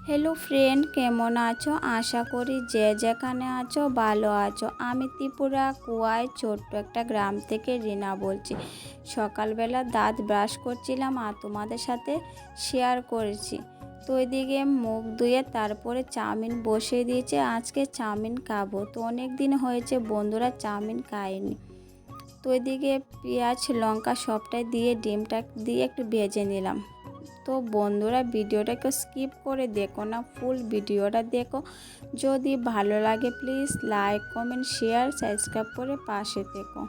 Hello friend, কেমন আছো? আশা করি যে যেখানে আছো ভালো আছো। আমি ত্রিপুরা কুয়ায় ছোট্ট একটা গ্রাম থেকে রিনা বলছি। সকালবেলা দাঁত ব্রাশ করছিলাম আর তোমাদের সাথে শেয়ার করেছি। তো এদিকে মুখ ধুয়ে তারপরে চাউমিন বসিয়ে দিয়েছে। আজকে চাউমিন খাবো, তো অনেক দিন হয়েছে বন্ধুরা চাউমিন খায়নি। তো এদিকে পেঁয়াজ লঙ্কা সবটাই দিয়ে ডিমটা দিয়ে একটু ভেজে নিলাম। তো বন্ধুরা ভিডিওটাকে স্কিপ করে দেখো না, ফুল ভিডিওটা দেখো। যদি ভালো লাগে please like comment share subscribe করে পাশে থেকো।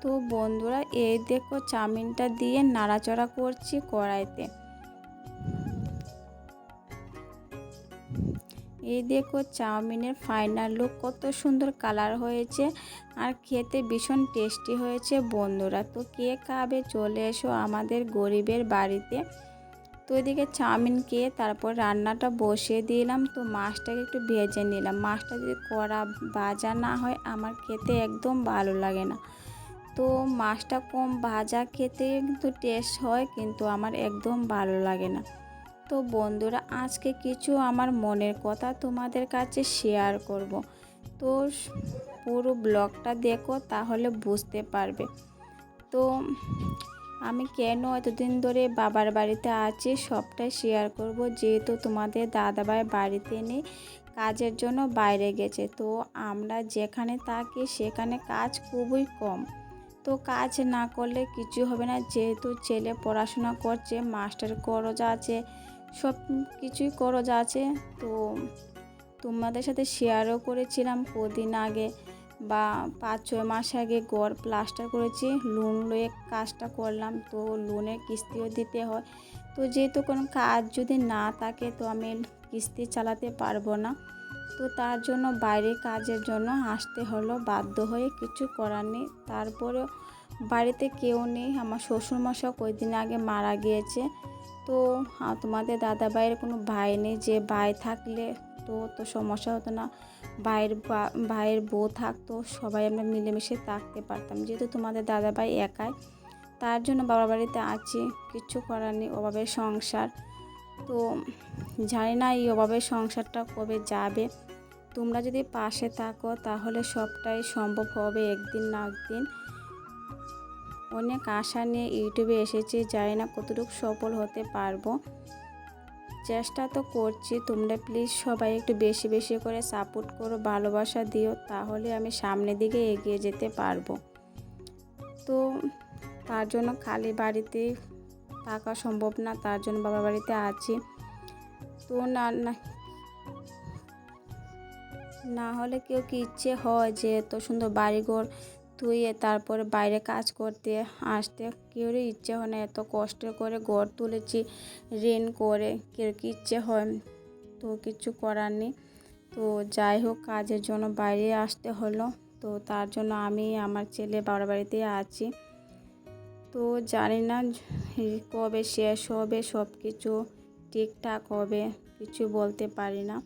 তো বন্ধুরা এই দেখো চাউমিনটা দিয়ে নাড়াচাড়া করছি কড়াইতে। এই দেখো চাউমিনের ফাইনাল লুক, কত সুন্দর কালার হয়েছে আর খেতে ভীষণ টেস্টি হয়েছে বন্ধুরা। তো কে খাবে চলে এসো আমাদের গরিবের বাড়িতে। তো এদিকে চাউমিন খেয়ে তারপর রান্নাটা বসিয়ে দিলাম। তো মাছটাকে একটু ভেজে নিলাম। মাছটা যদি কড়া ভাজা না হয় আমার খেতে একদম ভালো লাগে না। তো মাছটা কম ভাজা খেতে কিন্তু টেস্ট হয়, কিন্তু আমার একদম ভালো লাগে না। তো বন্ধুরা আজকে কিছু আমার মনের কথা তোমাদের কাছে শেয়ার করব। তো পুরো ব্লগটা দেখো তাহলে বুঝতে পারবে। তো আমি কেন এতদিন ধরে বাবার বাড়িতে আছি সবটাই শেয়ার করব, যেহেতু তোমাদের দাদাভাই বাড়িতে নেই, কাজের জন্য বাইরে গেছে। তো আমরা যেখানে থাকি সেখানে কাজ খুবই কম। তো কাজ না করলে কিছু হবে না, যেহেতু ছেলে পড়াশোনা করছে, মাস্টার খরচ আছে, সব কিছুই খরচ আছে। তো তোমাদের সাথে শেয়ারও করেছিলাম কদিন আগে বা 5-6 মাস আগে ঘর প্লাস্টার করেছি, লোন লয়ে কাজটা করলাম। তো লোনের কিস্তিও দিতে হয়। তো যেহেতু কোনো কাজ যদি না থাকে তো আমি কিস্তি চালাতে পারবো না। তো তার জন্য বাইরে কাজের জন্য আসতে হলো বাধ্য হয়ে, কিছু করার নেই। তারপরেও বাড়িতে কেউ নেই, আমার শ্বশুরমশাই কয়েকদিন আগে মারা গিয়েছে। তো তোমাদের দাদাভাইয়ের কোনো ভাই নেই, যে ভাই থাকলে তো সমস্যা হতো না। ভাইয়ের বউ থাকতো, সবাই আমরা মিলেমিশে থাকতে পারতাম। যেহেতু তোমাদের দাদাভাই একাই, তার জন্য বাবার বাড়িতে আছি, কিচ্ছু করার নেই, অভাবের সংসার। তো জানি না এই অভাবের সংসারটা কবে যাবে। তোমরা যদি পাশে থাকো তাহলে সবটাই সম্ভব হবে একদিন না একদিন। অনেক আশা নিয়ে ইউটিউবে এসেছি, জানি না কতটুকু সফল হতে পারবো। চেষ্টা তো করছি। তোমরা প্লিজ সবাই একটু বেশি বেশি করে সাপোর্ট করো, ভালোবাসা দিও, তাহলে আমি সামনের দিকে এগিয়ে যেতে পারবো। তো তার জন্য খালি বাড়িতে থাকা সম্ভব না, তার জন্য বাবার বাড়িতে আছি। তো না হলে কেউ কি ইচ্ছে হয় যে এত সুন্দর বাড়িঘর ধুয়ে তারপরে বাইরে কাজ করতে আসতে? কেউরই ইচ্ছে হয় না। এত কষ্ট করে ঘর তুলেছি ঋণ করে, কেউ কি ইচ্ছে হয়? তো কিছু করার নেই। তো যাই হোক, কাজের জন্য বাইরে আসতে হলো। তো তার জন্য আমি আমার ছেলে বাবার বাড়িতে আছি। তো জানি না কবে শেষ হবে, সব কিছু ঠিকঠাক হবে, কিছু বলতে পারি না।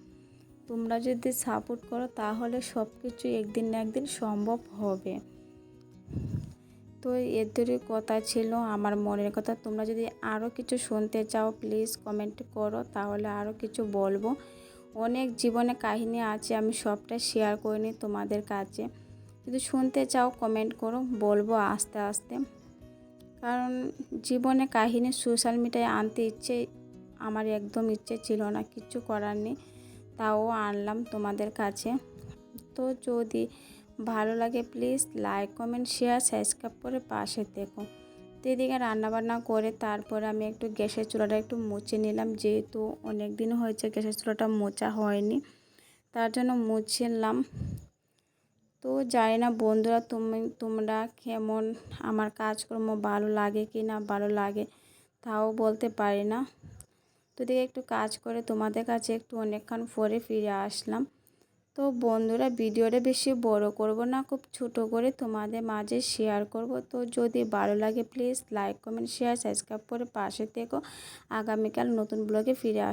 তোমরা যদি সাপোর্ট করো তাহলে সব কিছু একদিন না একদিন সম্ভব হবে। তো এদেরই কথা ছিল, আমার মনের কথা। তোমরা যদি আরও কিছু শুনতে চাও প্লিজ কমেন্ট করো, তাহলে আরও কিছু বলবো। অনেক জীবনে কাহিনী আছে, আমি সবটা শেয়ার করিনি তোমাদের কাছে। যদি শুনতে চাও কমেন্ট করো, বলবো আস্তে আস্তে। কারণ জীবনে কাহিনী সোশ্যাল মিডিয়ায় আনতে আমার একদম ইচ্ছে ছিল না, কিছু করার নেই, তাও আনলাম তোমাদের কাছে। তো যদি ভালো লাগে please like comment share subscribe করে পাশে থেকো। তো এদিকে রান্নাবান্না করে তারপরে আমি একটু গ্যাসের চুলাটা একটু মুছে নিলাম, যেহেতু অনেক দিন হয়েছে গ্যাসের চুলাটা মোছা হয়নি, তার জন্য মুছে নিলাম। তো জানি না বন্ধুরা তোমরা কেমন, আমার কাজকর্ম ভালো লাগে কি না ভালো লাগে তাও বলতে পারি না। তো এদিকে একটু কাজ করে তোমাদের কাছে একটু অনেকক্ষণ পরে ফিরে আসলাম। তো বন্ধুরা ভিডিওটা বেশি বড় করব না, খুব ছোট করে তোমাদের মাঝে শেয়ার করব। তো যদি ভালো লাগে please like comment share subscribe করে পাশে থেকো। আগামীকাল নতুন ব্লগে ফিরে